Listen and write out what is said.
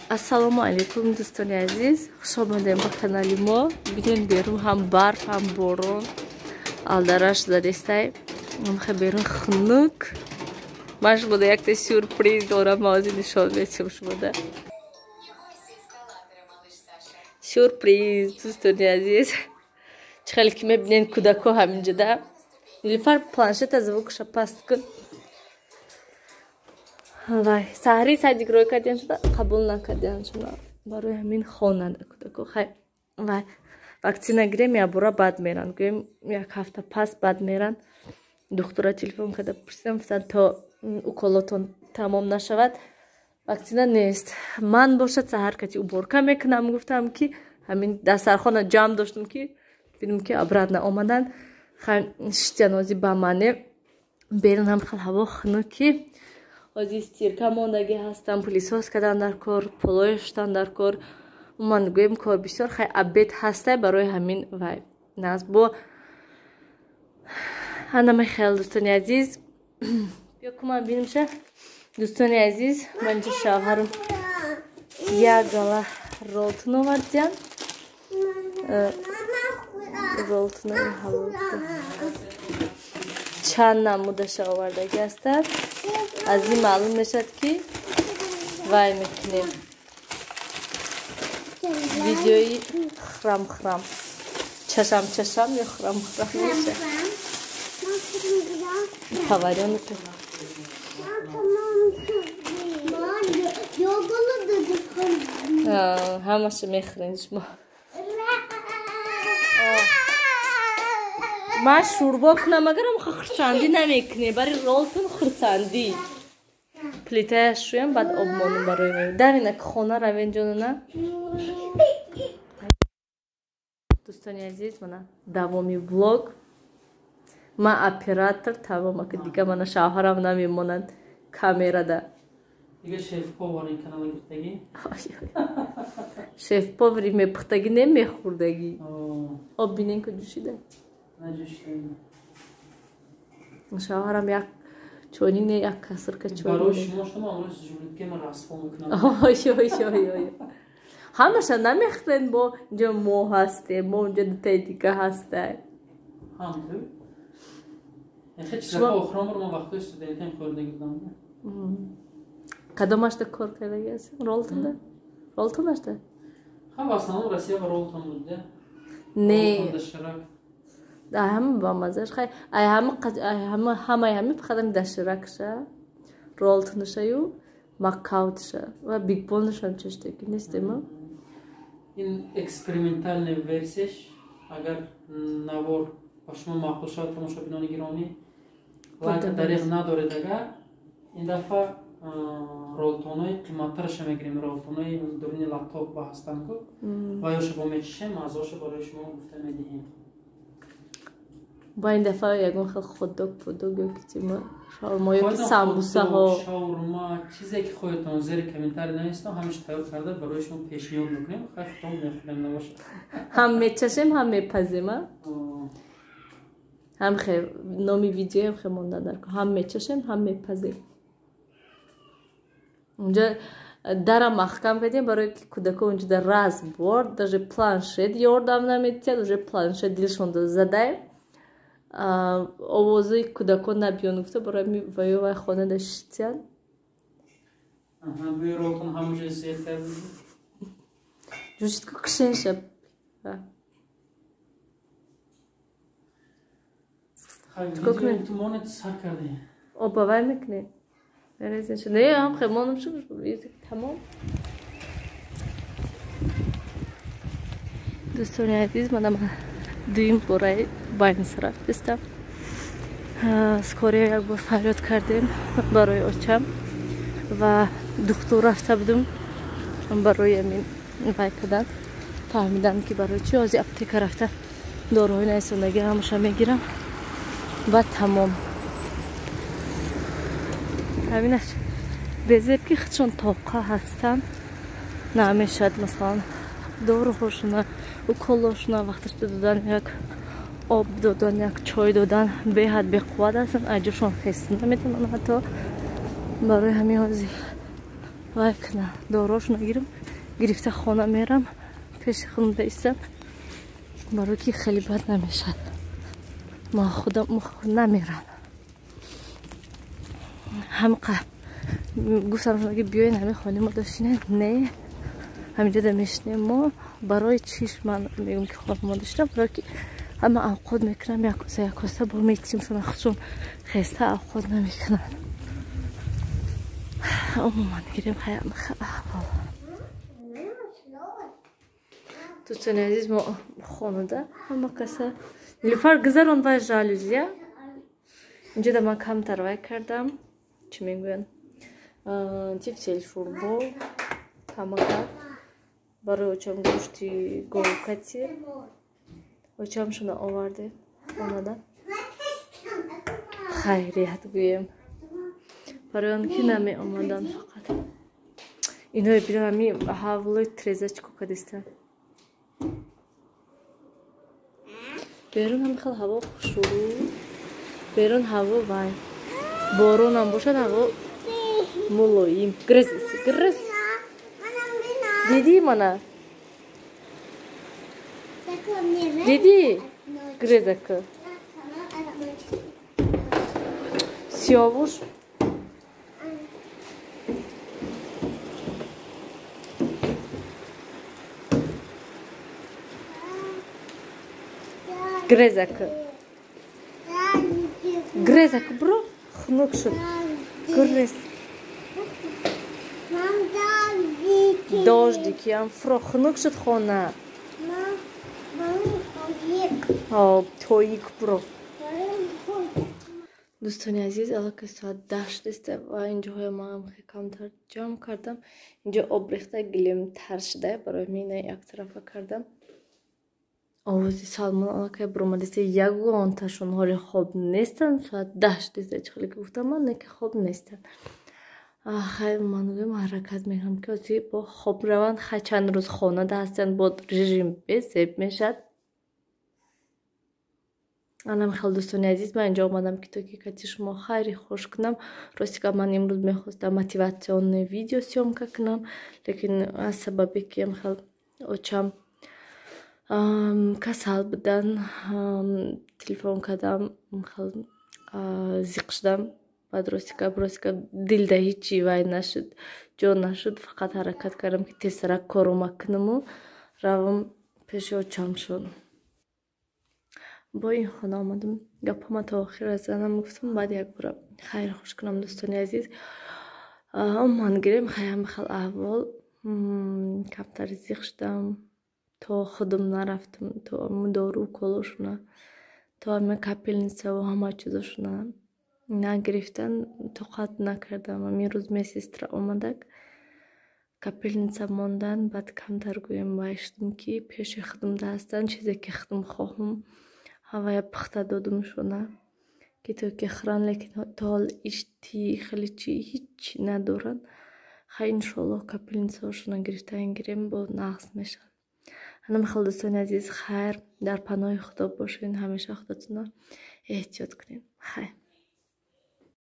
Ассалому алейкум, дӯстони азиз. Хуш омадем ба канали мо. Бинем берун ҳам барф, ҳам борон. Алдараш задестай. Хе берун хунук. Маш буда якта сюрприз дорам, мавзи нишон метим шуда. Сюрприз, дӯстони азиз. Чхел ки мебинен кудако ҳаминҷода. Нилуфар планшета звукша паст кун. Вай, саҳри садикрой кардем шуда, қабул накардем шуда. Барои ҳамин хонада кудако. Хай, вай, вакцина гирем я бора бад меран. Гӯем як ҳафта пас бад меран. Духтура телефон карда пурсидам, гуфтанд то уколотон тамом нашавад, вакцина нест. Ман бошад саҳар кати уборка мекунам, гуфтам ки ҳамин дастархона ҷамъ доштам ки бинам ки обратно омадан. Хай, шитянози ба мане берун ҳам хел ҳаво хунуки. Ози стирка мондаги ҳастам, пилисос кардан дар кор, полои шудан дар кор. Ман гӯем кор бисёр хай абед ҳастай барои ҳамин вай. Наз бо ҳанамай хел дӯстони азиз. Бё куман бинамша. Дӯстони азиз, ман ҷо шавҳарам як гала ролтун овардиям. Ролтунаи ҳавода чанд намудаша овардаги ҳастад. Аз ин маълум мешад ки вай мекунем видеои храм-храм, чашам-чашам ё храм-храм меша. Паварёну ку ҳамаша мехӯрем шумо. Ман шӯрбо кунам, агарам хурсандӣ намекунем, бари ролтун хурсандӣ. Плитаяш шӯям, баъд об монум барои ман. Давина ки хона равен ҷонуна. Дӯстони азиз, мана давоми влог. Ман оператор тамом ака дига мана шавҳарам намемонанд камерада. Дига шеф-повари канала гиртагӣ? Шеф-повари мепухтагӣ немехӯрдагӣ. Об бинен ку ҷӯшида. Шавҳарам як чойник не як касрка чойник. Барои шумо шумо амрӯз ҷумлатка ман расфо мекунам. Ҳамаша намехӯрен бо инҷо мо ҳастем, мо унҷо дутаи дига ҳастай. Ҳамту? Яхе чизаҳо охиромро ман вақтои студентиям хӯрдаги будам. Кадомашда кор кардаги ҳастем? Ролтунда? Ролтунашда? Ҳам аслан Россия ва ролтун буда. Не. Даширак. Ҳама ба мазаш хай. Ҳамаи ҳами фақат даширакша, ролтунаша ю макаутша ва бигбонашам чаштаги нестема. Ин экспериментальная версияш агар навор ба шумо маъқул шавад, тамошобинони гиромӣ, лайка дариқ надоред агар ин дафъа ролтонои қиматтараша мегирем, ролтонои дурини лаптоп ба ҳастан ку ва ёша бо мечишем, мазоша барои шумо гуфта медиҳем. Ба ин дафъа ягон хел ходдог поддог ё китима шаурмо ё ки самбусаҳо, шаурма, чизе ки хоҳедтон зери комментарий нависам, ҳамаша тайёр карда барои шумо пешниҳод мекунем. Хай худом мехӯрем набошад. Ҳам мечашем, ҳам мепазем, а? Ҳам хе номи видеоям хе монда дар ку. Ҳам мечашем, ҳам мепазем. Унҷа дара маҳкам кардем барои ки кудако унҷода раз бор даже планшет ёрдам намедиҳад, уже планшет дилшон задай. Овозаи кудако набиён гуфта барои ваё вай хонада шитян. Бӯи ролтун ҳамуҷа сеҳ кард. Ҷӯшид ку кишенша. Видео сар кардем. Оба вай мекунем. Мерезинша. Не, ҳам хемонам шуд. Тамом. Дӯстони азиз, мана ман дуюм бораи байнисраф дистам. Скоро як бор фарёд кардем барои очам ва духтур рафта будум барои амин вай кадан. Фаҳмидам ки барои чи ози аптека рафта дороҳои наисондагӣ ҳамаша мегирам ва тамом. ҳаминаш безеб ки худшон тоқа ҳастанд намешад масалан доруҳошуна, уколошуна вақташда додан як об додан, як чой додан беҳад беқувват ҳастанд. Аҷошон хеста наметавонам ҳатто барои ҳамин ҳози вай кна дорошно гирам гирифта хона мерам пеши хун баистам барои ки хеле бад намешад ма худам намерам ҳамқа гуфтам шумо ки биёин ҳамин хонаи мо доштинем не ҳаминҷо да мешинем мо барои чиш ман мегӯм ки хонаи мо доштам барои ки ҳама авқот мекунам якоса бо метимшон худшон хеста авқот намекунам умуман гирем хаям аҳвол дӯстони азиз мо хонада ҳама каса нилуфар гузарон вай жалюзия инҷо да ман камтар вай кардам чӣ мегӯянд тифтел шӯрбо камакат барои очам гӯшти говкати очамшона овардем хонада хайрият гӯем барои он ки намеомадан фақат инои бинам ҳами ҳавлои трезачку кадистан берун ҳам хел ҳаво хушрӯ берун ҳаво вай боронам бошад ҳаво мулоим грез диди мана диди грезака сиёвуш грезака бро хунук шуд грез дождики ам фро хунук шуд хона тоик бро дӯстони азиз аллакай соат 10 ист ва инҷоҳои маам камтар ҷамъ кардам инҷо об рехта гилемтар шуда барои мина яктарафа кардам овози салмон аллакай буромадиста ягонташон ҳоли хоб нестанд соат 10 ист чихеле гуфтам ман неки хоб нестанд хай ман гӯям ҳаракат мекунам ки ози бо хоб раванд хай чанд рӯз хонада ҳастанд бо режим бесеб мешад анам хел дӯстони азиз ман инҷо омадам ки то ки кати шумо хайри хуш кунам рости ка ман имрӯз мехостам мотиватсионный видео съёмка кунам лекин аз сабабе ки ам хел очам касал будан телефон кардам хел зиқ шудам баъд ростика дилда ҳичи вай нашуд ҷо нашуд фақат ҳаракат кардам ки тезтара корума кунаму равам пеши очамшон бо ин хона омадам гапҳома то охир разанам гуфтам баъд як бора хайр хуш кунам дӯстони азиз умуман гирем хаям хел аҳвол камтар зиқ шудам то худам нарафтам то дору колошуна то ҳама капелницаву ҳама чизошуна нагирифтан тоқат накардам ҳамин рӯз медсестра омадак капелница мондан баъд камтар гӯем вай шудам ки пеши худамда ҳастан чизе ки худам хоҳам ҳавая пухта додамшона ки то ки хӯранд лекин то ҳол ишти хеле чи ҳич надоранд хай иншоаллоҳ капелницаошона гирифтан гирем бо нағз мешаванд ҳанам хел дӯстони азиз хайр дар паноҳи худо бошед ҳамеша худотонро эҳтиёт кунед хайр